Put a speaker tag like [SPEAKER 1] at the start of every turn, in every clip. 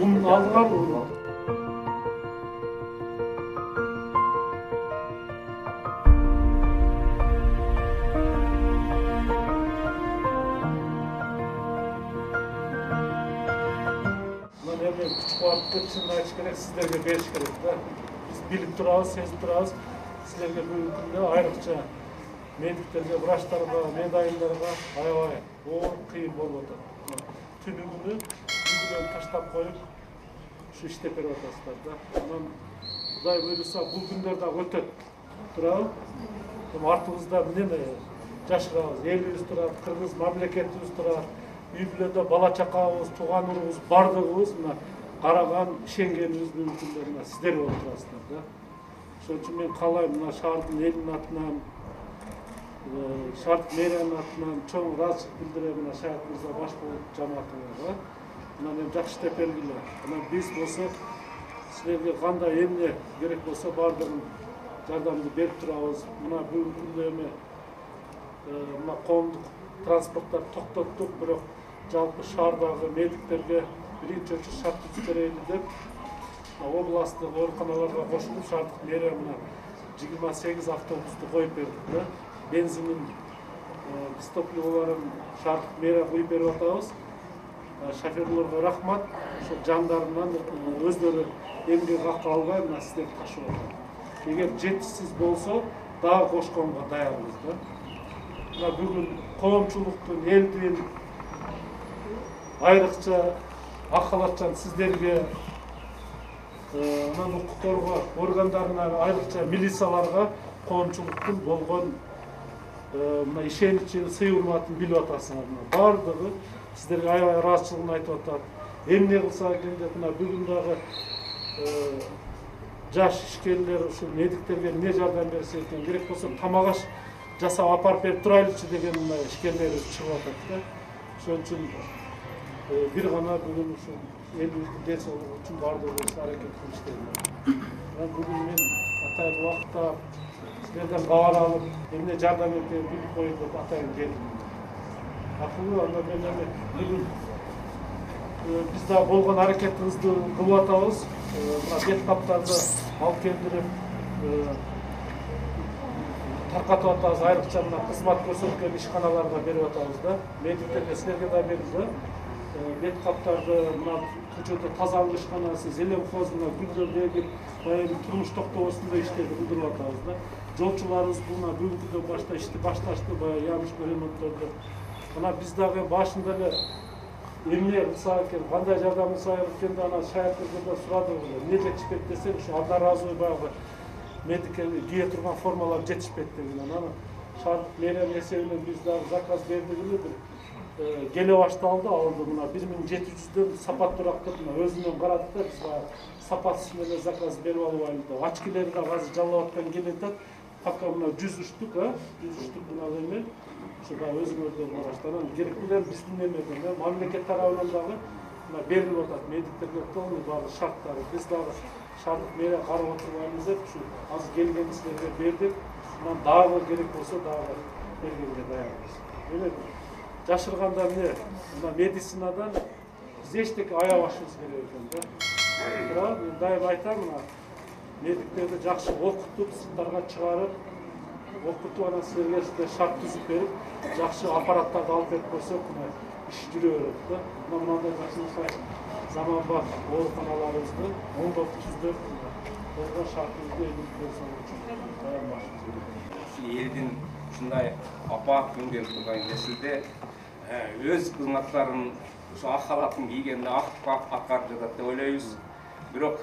[SPEAKER 1] Bunun aldığan mı? Küçük vaatlı için açık gerek, sizlerge beriş gerek. Biz bilip durağız, sezip durağız. Sizlerge bu ülkümde ayrıca mediklerge, vraçlarga, medayinlarga aябай оор кыйын болуп атат. Түнү күнү үйдөн таштап коюп ушу иштеп берип атасыздар да. Анан Кудай буйруса бул күндөр дагы өтөт. Туурабы? Артыбызда эмне жашырабыз, элибиз турат, кыргыз мамлекетибиз турат. Үй бүлөдө бала чакабыз, тууган урубуз бардыгыбыз мына караган, ишенгенибиз мүмкүндө мына сиздер болуп турасыздар да. Ошон үчүн мен каалайм мына шаардын элинин атынан, шаардык мэриянын атынан чоң ыраазычылык билдирем мына Шаят мырза баш болуп жамаатыңарга. Мына мен жакшы иштеп бергиле. Анан биз болсо силерге кандай эмне керек болсо баардыгын жардамды берип турабыз. Мына бүгүнкү күндө эми мына коомдук транспорттор токтоттук, бирок жалпы шаардагы медиктерге биринчи очур шарт түзүп берели деп областтык ооруканаларга кошулуп шаардык мэрия мына 28 автобусту коюп бердик да. Бензинин биз топливолорун шаардык мэрия коюп берип атабыз. Шоферлорго рахмат. Ошо жандарынан өздөрү эмгек акы албай мына сиздерди ташып атат. Эгер жетишсиз болсо дагы кошконго даярбыз да. Мына бүгүн коомчулуктун, элдин айрыкча ак халатчан сиздерге, анан укук коргоо органдарына, айрыкча милицияларга коомчулуктун болгон мына ишеничин, сый урматын билип атасыңар. Бардыгы сиздерге аябай ыраазычылыгын айтып атат. Эмне кылса экен деп мына бүгүн дагы жаш ишкерлер ушул медиктерге эмне жардам берсе экен, керек болсо тамак аш жасап апарып берип турайлычы деген мына ишкерлерибиз чыгып атат да. Ошон үчүн бир гана бүгүн ушул элибиздин ден соолугу үчүн баардыгыбыз аракет кылыштайбыз. Бүгүн мен атайын убакытта силерден кабар алып, эмне жардам экенин билип коеюн деп атайын келдим. Акылуу, андан эми бүгүн биз да болгон аракетибизди кылып атабыз. Мына бет каптарды алып келдирип таркатып атабыз, айрыкча мына кызмат көрсөткөн ишканаларга берип атабыз да. Медиктерге силерге да берип да. Бет каптарды мына көчөдө тазалык ишканасы, Зеленхоз мына гүлдөр эгип, баягы турмуш токтобосунда иштеди, кылдырып атабыз да. Жолчуларыбыз мына бүгүнкүдөн башта ишти башташты, баягы ямышка ремонтторду. Мына биз дагы башында эле эмне кылса экен, кандай жардам кылса экен да ана Шаят мырзадан сурадык. Эмне жетишпейт десек, ушу одноразовый баягы медикке кие турган формалар жетишпейт деген. Анан шаардык мэриянын эсебинен биз дагы заказ бердик эле бир келе башталды, алды мына 1700дөн сапат турактып мына өзүнөн карадык да, биз сапатсыз эле заказ берип алып алып да. Очкилер да азыр жалап аткан келатат. Пока мына 100 штук, 100 штук мына эме ушу да өзүңөрдөн караштан керек билем биздин эмеден мамлекет тарабынан дагы мына берилип атат медиктерге полный баары шарттары. Биз дагы шаардык мэрия карап отурбайбыз деп ушу азыр келген силерге бердик. Анан дагы керек болсо дагы бергенге даярбыз. Жашырганда эмне мына медицинадан биз эчтеке аябашыбыз керек экен да. Бирок мен дайым айтам, мына медиктерди жакшы окутуп, сырттарга чыгарып, окутуп анан силерге шарт түзүп берип, жакшы аппараттарды алып берип койсок, мына иш жүрө берет да. Мындай жакшы заманбап ооруканаларыбызды оңдоп түздөп, болгон шартыбызды элип берсек үчүн даярбашыбыз керек.
[SPEAKER 2] Элдин ушундай апаат күнгө турган кезинде өз кызматтарын ушу ак халатын кийгенде актып аткарып жатат деп ойлойбуз. Бирок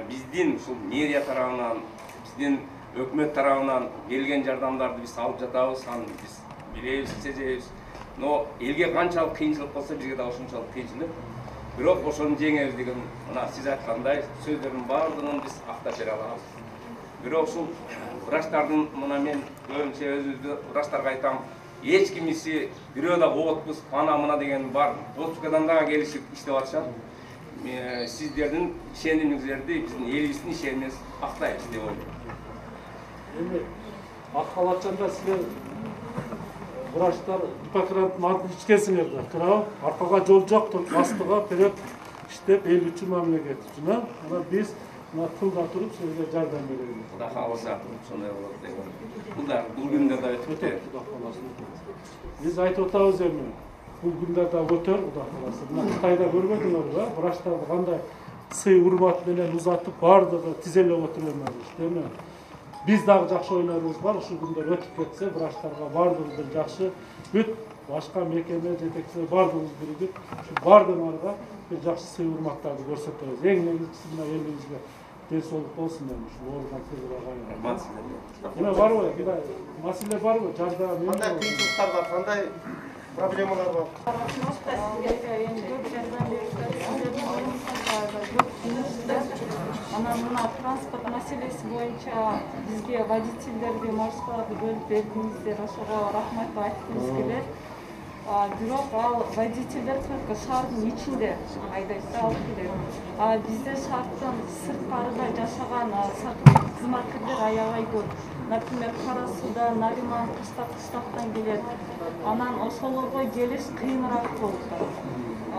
[SPEAKER 2] биздин ушул мэрия тарабынан, биздин өкмөт тарабынан келген жардамдарды биз алып жатабыз, аны биз билебиз, сезебиз. Но элге канчалык кыйынчылык болсо бизге да ошончолук кыйынчылык. Бирок ошону жеңебиз деген мына сиз айткандай сөздөрдүн баардыгын биз актап бере алабыз. Бирок ушул врачтардын мына мен көбүнчө өзүбүздү врачтарга айтам, эч кимиси бирөө да оотпуз, ана мына деген бар. Отпускадан дагы келишип иштеп атышат. Сиздердин ишенимиңиздерди биздин элибиздин ишенимиз актайбыз деп ойлойм.
[SPEAKER 1] Эми ак халатчанда силер врачтар Гиппократтын антын ичкенсиңер да, туурабы? Аркага жол жок, астыга вперед иштеп эл үчүн мамлекет үчүн. Ana biz mына тылда туруп сизге жардам беребиз.
[SPEAKER 2] Кудай кааласа ошондой болот деген. Бул күндө да өтүптү.
[SPEAKER 1] Biz айтып атабыз эми. Бул күндөрдө өтөр, Кудай кааласа. Мына Кытайда көрбөдүңөрбү? Врачтарды кандай сый урмат менен узатып, бардыгы тизелеп отуруп эми. Biz дагы жакшы ойлорубуз бар. Ушул күндөр өтүп кетсе, врачтарга бардыгы жакшы, бүт башка мекеме жетекчилери бардыгыбыз биригип, ушу бардыгыңарга bir жакшы сый урматтарды көрсөтөбүз. Эң негизгиси мына элибизге ден соолук болсун эми ушу оорган кыздарга. Эме барбы? Маселе барбы? Жардам
[SPEAKER 3] Кандай кыйынчылыктар бар, кандай проблемалар бар?
[SPEAKER 4] Мына транспорт маселеси боюнча бизге водительдерге маршруттарды бөлүп бердиңиздер, ошого рахмат айткыбыз келет. Бирок ал водительдер только шаардын ичинде айдайт да алып келет. Бизде шаардын сырткарыда жашаган кызматкерлер аябай көп. Например, Кара Суудан, Нариман, Кыштактан келет. Анан ошолорго келиш кыйыныраак болуп калат.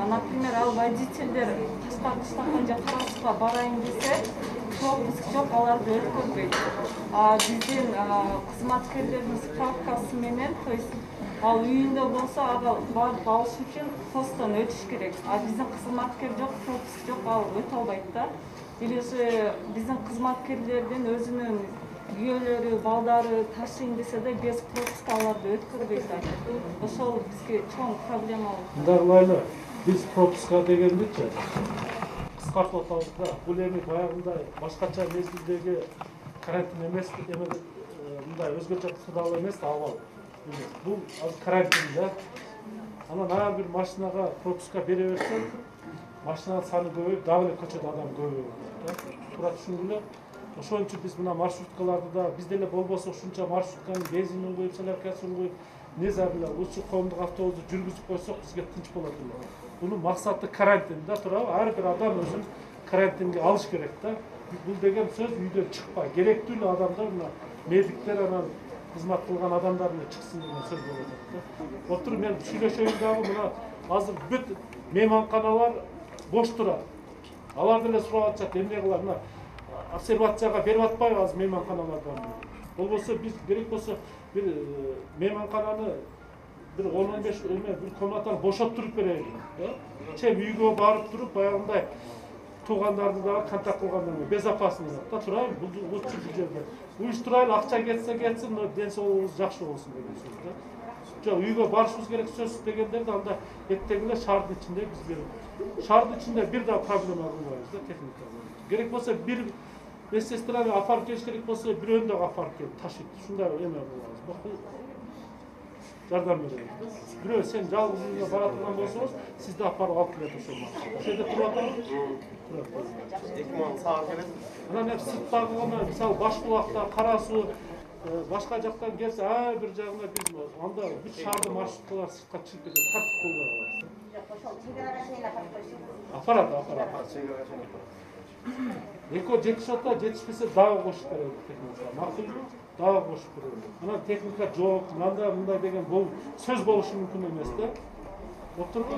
[SPEAKER 4] Например, ал водительдер Кыштактан же Кара Сууга барайын десе, пропуск жок, аларды өткөрбөйт. Биздин кызматкерлердин справкасы менен, то есть ал үйүндө болсо ага барып алыш үчүн посттон өтүш керек. Биздин кызматкер жок, пропуск жок, ал өтө албайт да. Или биздин кызматкерлердин өзүнүн үйөлөрү, балдары ташыйын десе да без пропуска аларды өткөрбөйт. Ошол бизге чоң проблема болот.
[SPEAKER 1] Мындай biz пропуска дегендичи кыскартып атабыз да. Бул эми баягындай башкача мезгилдеги карантин эмес, мындай өзгөчө кырдаал эмес, абал. Бул азыр карантин да. Анан ар бир машинага пропуска бере берсең, машинанын саны көбөйүп, дагы эле көчөдө адам көбөйөт. Туура түшүнгүлө. Ошон үчүн биз мына маршруткаларды да бизде эле болбосо ушунча маршрутканын бензинин коюп, соляркасын коюп, незабила лучше коомдук автобусту жүргүзүп койсок бизге тынч болот. Bunun maksatı karantinda turab, har bir adam özün karantinge alış gerek da. Bul degen söz uydan çıkpa. Gerekli adamlar mı? Medikler anan hizmet kılgan adamlar mı çıksın diye söz olacak da. Otur men süйлөшөйүн дагы мына азыр бүт мейманканалар бош турат. Алар деле сурап атышат, эмне кылат? Мына обсервацияга берип атпайбы азыр мейманканалардан? Болбосо биз керек болсо bir мейманкананы bir 10-15 bir komnatanı boşalttırıp vereyim. Çem үйгө barıp durup bayağınday tuğandardı da kontak kılganlarına безопасныйда da turayım. Bu жерде. Uyuşturaylı akça geçse geçsin, den soğuğumuz жақсы olsun деген söz da. Үйгө barışımız gerek söz degenler de anda ettегілер şardın içinde biz verelim. Şardın içinde bir daha problema kılmayız da teknik. Gerek bolsa bir медсестраны апарып келиш керек болсо бирөөнү дагы апарып келип ташыйт. Ушундай эме кылабыз. Бул жардам беребиз. Бирөө сен жалгыз үйүңө бара турган болсоңуз, сизди апарып алып келет ошол. Ошол жерде туруп атабыз.
[SPEAKER 3] 2 мың саат келет.
[SPEAKER 1] Анан эми сырттагы гана, мисалы Башбулакта, Кара Суу, башка жактан келсе, ар бир жагына биз анда бүт шаардын маршруткалары сыртка чыгып кетет, тартып колго алабыз. Апарат. Эко жетишата, жетишпесе дагы кошуп берет техника. Макулбу? Дагы кошуп берет. Анан техника жок, мындай деген бул сөз болушу мүмкүн эмес да. Отурбу?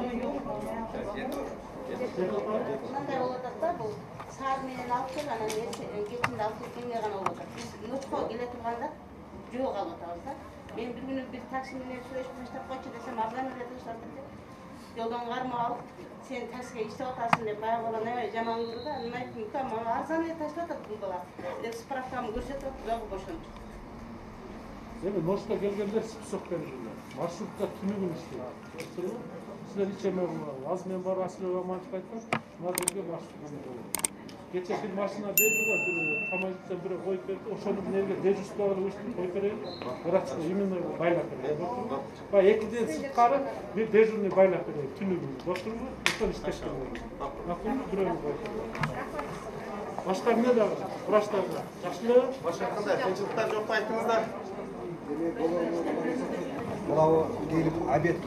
[SPEAKER 5] Мындай болот да, бул саар менен алып кел, анан кечинде алып келгенге гана болот. Биз өткө келе турганда жок алып атабыз да. Мен бир күнү бир такси менен сүйлөшүп таштап койчу десем, арзан эле таштап кетти. Жолдон карма алып, сен таксиге иштеп атасың деп баягы бала неме жаман кылды да, мен айттым, "Ука, мага арзан эле таштап атат бул бала." Деп справкамды көрсөтүп атып, дагы бошончу.
[SPEAKER 1] Эми Ношко келгендер список берилген. Маршрутта түнүгүн иштейт. Силер ичеме аз мен бар Асылбек Аманчев айткан, мына жерге маршрут болот. Кече бир машина берди да, бир тамашадан бири коюп берди. Ошону неге дежурствого өчтүп коюп берейин. Врачка именно байлап берейин. Бай экиден сырткары бир дежурный байлап берейин түнүгүн. Отурбу, ошон иштеп берейин. Макулбу бирөөнү коюп. Башка эмне дагы? Врачтарга жакшы эле?
[SPEAKER 3] Башка кандай кыйынчылыктар жокпу айтыңыздар?
[SPEAKER 6] Мынау келіп обед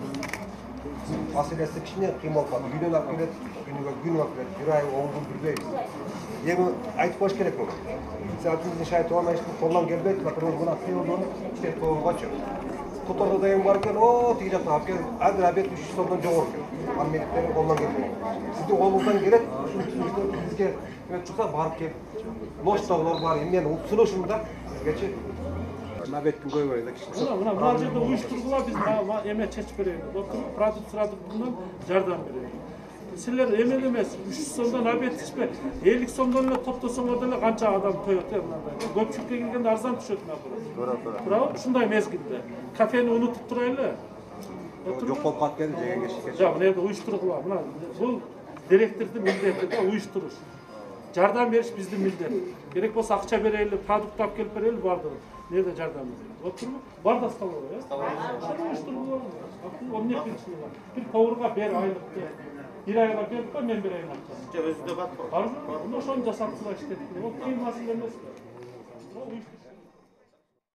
[SPEAKER 6] маселесі кішкене қиын болып қалды. Үйден алып келеді, күн алып келеді, бір ай, 10 күн бірдейбіз. Енді айтып қош керек бұл. Сен шай туған айшты қолдан келбейді, батырғыз бұна қиылды оны, істеп қойып қойшы. Kutorda dayım var ekan, o tigi jakta alып келип, азыр обед 300 сомдон жогору экен. Ал медиктердин колунан келбейт. Сиздин колуңуздан келет, ушул түзүлүштөр бизге чыкса барып келип, ноштогулар бар, мен сунушум да сизгечи. Обедтин көйгөйү да кичине.
[SPEAKER 1] Мына жерде уюштургула биз эме чечип берели. Отуруп продуктурунан жардам берели. Силер эмел эмес, 300 сомдон обед ичпе, 50 сомдон эле топтосоңор деле канча адам тоет мындай. Көпчүлүккө келгенде арзан түшөт наоборот. Туурабы? Ушундай мезгилде кафени унутуп турайлы.
[SPEAKER 6] Жок болуп калып келди, жеген кешке.
[SPEAKER 1] Жок, мына жерде уюштургула. Мына бул директордун милдети да уюштуруш. Жардам бериш биздин милдет. Керек болсо акча берели, продукт алып келип берели бардыгы. Nerede жардам берели? Отурбу? Бар да столовый, э? Ошону уюштургула. Ал эмне кыйынчылыгы бар? Бир поварга бер айлыкты. Bir ayga berip koy, men bir ayga atacağım.
[SPEAKER 3] Özü de bak.
[SPEAKER 1] Var mı? Onu ошону жасап тура иштеттик. Ол кыйын маселе эмес.